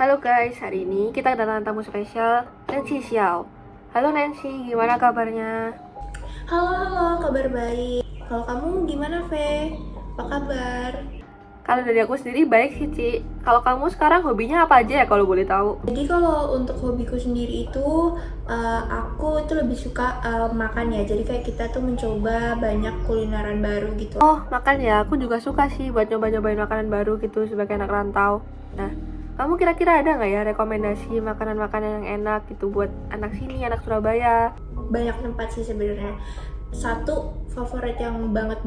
Halo guys, hari ini kita kedatangan tamu spesial, Nancy Xiao. Halo Nancy, gimana kabarnya? Halo, kabar baik. Kalau kamu gimana, Ve? Apa kabar? Kalau dari aku sendiri baik sih, Ci. Kalau kamu sekarang hobinya apa aja ya kalau boleh tahu? Jadi kalau untuk hobiku sendiri itu, aku tuh lebih suka makan ya. Jadi kayak kita tuh mencoba banyak kulineran baru gitu. Oh, makan ya. Aku juga suka sih buat nyoba-nyobain makanan baru gitu sebagai anak rantau. Nah, kamu kira-kira ada nggak ya rekomendasi makanan-makanan yang enak gitu buat anak sini, anak Surabaya? Banyak tempat sih sebenarnya. Satu favorit yang banget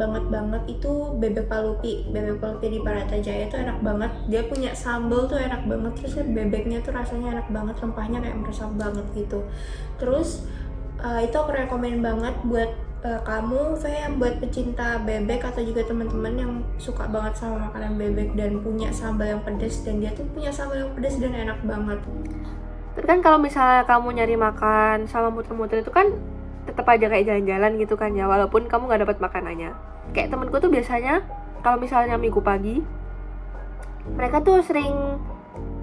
itu bebek palupi. Bebek palupi di Jaya itu enak banget. Dia punya sambal tuh enak banget. Terus bebeknya tuh rasanya enak banget, rempahnya kayak meresap banget gitu. Terus itu aku rekomen banget buat kamu, Ve, yang buat pecinta bebek atau juga teman-teman yang suka banget sama makanan bebek dan punya sambal yang pedas, dan dia tuh punya sambal yang pedas dan enak banget. Tapi kan kalau misalnya kamu nyari makan sama muter-muter itu kan tetap aja kayak jalan-jalan gitu kan ya, walaupun kamu nggak dapat makanannya. Kayak temenku tuh biasanya kalau misalnya minggu pagi, mereka tuh sering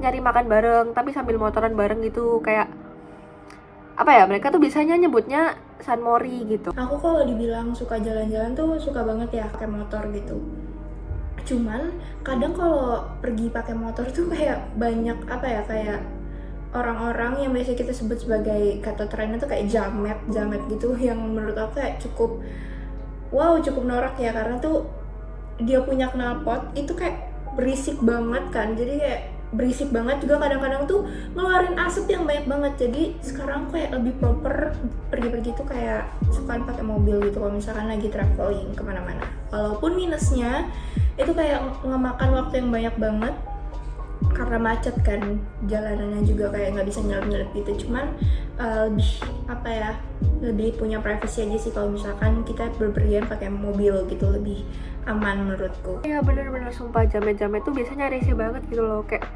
nyari makan bareng tapi sambil motoran bareng gitu, kayak apa ya, mereka tuh biasanya nyebutnya sunmori gitu. Aku kalau dibilang suka jalan-jalan tuh suka banget ya pakai motor gitu. Cuman kadang kalau pergi pakai motor tuh kayak banyak apa ya, kayak orang-orang yang biasa kita sebut sebagai kata trennya tuh kayak jamet gitu, yang menurut aku kayak cukup norak ya, karena tuh dia punya knalpot itu kayak berisik banget kan, jadi kayak berisik banget juga, kadang-kadang tuh ngeluarin asap yang banyak banget. Jadi sekarang kayak lebih proper pergi-pergi tuh kayak sukaan pakai mobil gitu kalau misalkan lagi traveling kemana-mana. Walaupun minusnya itu kayak ngemakan waktu yang banyak banget karena macet kan, jalanannya juga kayak nggak bisa nyelip-nyelip gitu. Cuman lebih apa ya, lebih punya privacy aja sih kalau misalkan kita berpergian pakai mobil gitu, lebih aman menurutku. Iya bener-bener sumpah, jamet-jamet tuh biasanya rese banget gitu loh. Kayak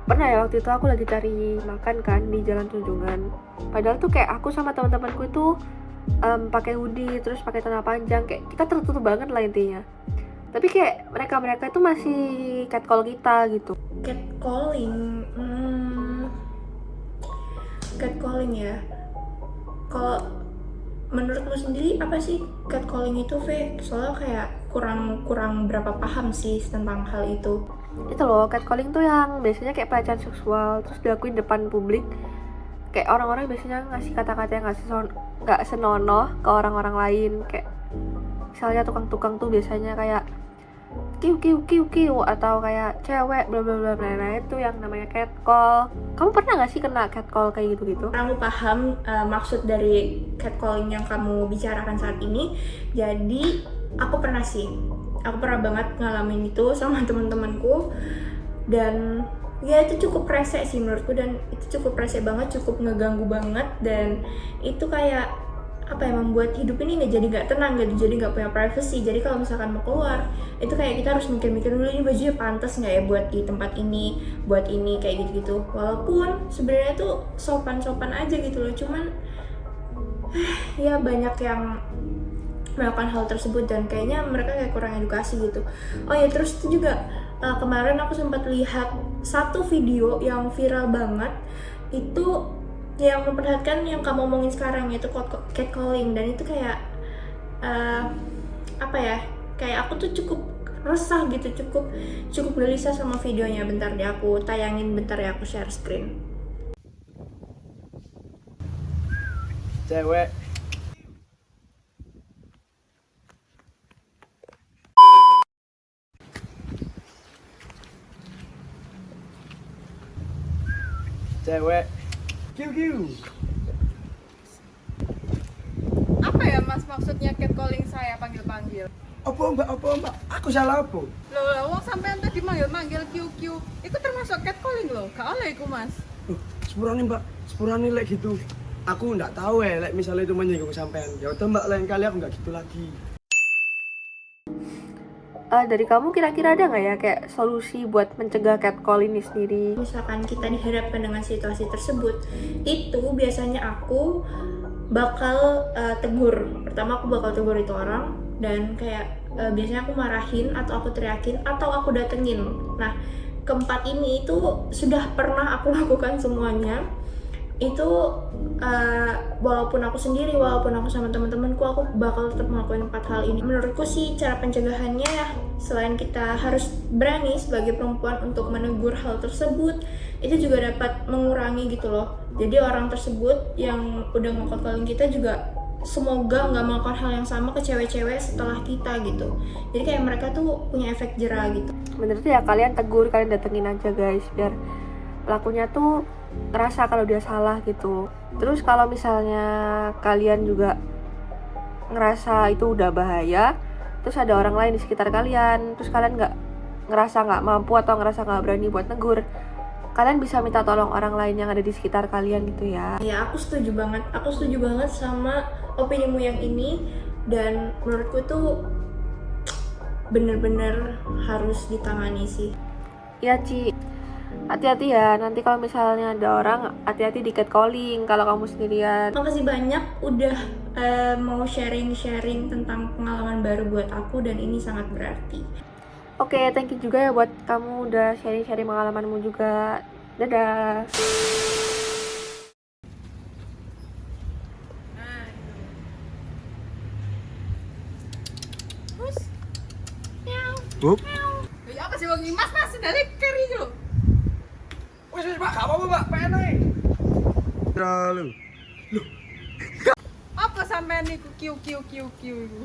pernah ya waktu itu aku lagi cari makan kan di Jalan Tunjungan, padahal tuh kayak aku sama teman-temanku itu pakai hoodie terus pakai celana panjang, kayak kita tertutup banget lah intinya. Tapi kayak mereka itu masih catcall kita gitu. Catcalling, catcalling ya. Kalau menurutmu sendiri apa sih catcalling itu, Ve? Soalnya kayak kurang berapa paham sih tentang hal itu. Itu loh, catcalling tuh yang biasanya kayak pelecehan seksual terus dilakuin depan publik. Kayak orang-orang biasanya ngasih kata-kata yang nggak senonoh ke orang-orang lain. Kayak misalnya tukang-tukang tuh biasanya kayak kiu kiu kiu kiu atau kayak cewek bla bla bla bla. Nah itu yang namanya catcall. Kamu pernah nggak sih kena catcall kayak gitu-gitu? Aku paham maksud dari catcalling yang kamu bicarakan saat ini. Jadi aku pernah sih, aku pernah banget ngalamin itu sama teman-temanku, dan ya itu cukup rese sih menurutku, dan itu cukup rese banget, cukup ngeganggu banget, dan itu kayak apa ya, membuat hidup ini nggak tenang gitu, jadi nggak punya privacy. Jadi kalau misalkan mau keluar itu kayak kita harus mikir-mikir dulu, ini bajunya pantas nggak ya buat di tempat ini, buat ini, kayak gitu-gitu. Walaupun sebenarnya tuh sopan-sopan aja gitu loh, cuman ya banyak yang melakukan hal tersebut dan kayaknya mereka kayak kurang edukasi gitu. Oh ya, terus itu juga kemarin aku sempat lihat satu video yang viral banget, itu yang memperlihatkan yang kamu omongin sekarang, yaitu catcalling. Dan itu kayak apa ya, kayak aku tuh cukup resah gitu, cukup gelisah sama videonya. Bentar deh aku tayangin, bentar ya aku share screen. Cewek cewek kiu kiu. Apa ya mas maksudnya catcalling saya panggil-panggil? Apa mbak, aku salah apa? Loh, wong sampean tadi manggil-manggil QQ. Itu termasuk catcalling loh. Gak oleh iku mas. Sepurane lek gitu. Aku nggak tahu ya, lek misalnya itu menyinggung sampean. Ya udah mbak, lain kali aku nggak gitu lagi. Dari kamu kira-kira ada nggak ya kayak solusi buat mencegah catcall ini sendiri? Misalkan kita dihadapkan dengan situasi tersebut, itu biasanya aku bakal tegur. Pertama aku bakal tegur itu orang, dan kayak biasanya aku marahin atau aku teriakin atau aku datengin. Nah, keempat ini itu sudah pernah aku lakukan semuanya. Itu walaupun aku sendiri, walaupun aku sama teman-temanku, aku bakal tetap melakukan 4 hal ini. Menurutku sih cara pencegahannya ya, selain kita harus berani sebagai perempuan untuk menegur hal tersebut, itu juga dapat mengurangi gitu loh. Jadi orang tersebut yang udah ngocok-calling kita juga semoga nggak melakukan hal yang sama ke cewek-cewek setelah kita gitu. Jadi kayak mereka tuh punya efek jerah gitu. Bener tuh ya, kalian tegur, kalian datengin aja guys, biar pelakunya tuh ngerasa kalau dia salah gitu. Terus kalau misalnya kalian juga ngerasa itu udah bahaya, terus ada orang lain di sekitar kalian, terus kalian ngerasa nggak mampu atau ngerasa nggak berani buat negur, kalian bisa minta tolong orang lain yang ada di sekitar kalian gitu ya. Ya aku setuju banget sama opinimu yang ini, dan menurutku tuh bener-bener harus ditangani sih. Ya Ci, hati-hati ya, nanti kalau misalnya ada orang, hati-hati di catcalling kalau kamu sendirian. Makasih banyak udah mau sharing-sharing tentang pengalaman baru buat aku, dan ini sangat berarti. Oke, thank you juga ya buat kamu udah sharing-sharing pengalamanmu juga. Dadah. Bub. Ya apa sih wong Mas sudah leker iki lho. Wes Pak, gak apa-apa Pak, pengen ae. Lalu. Apa sampean niku kiu kiu kiu kiu iku?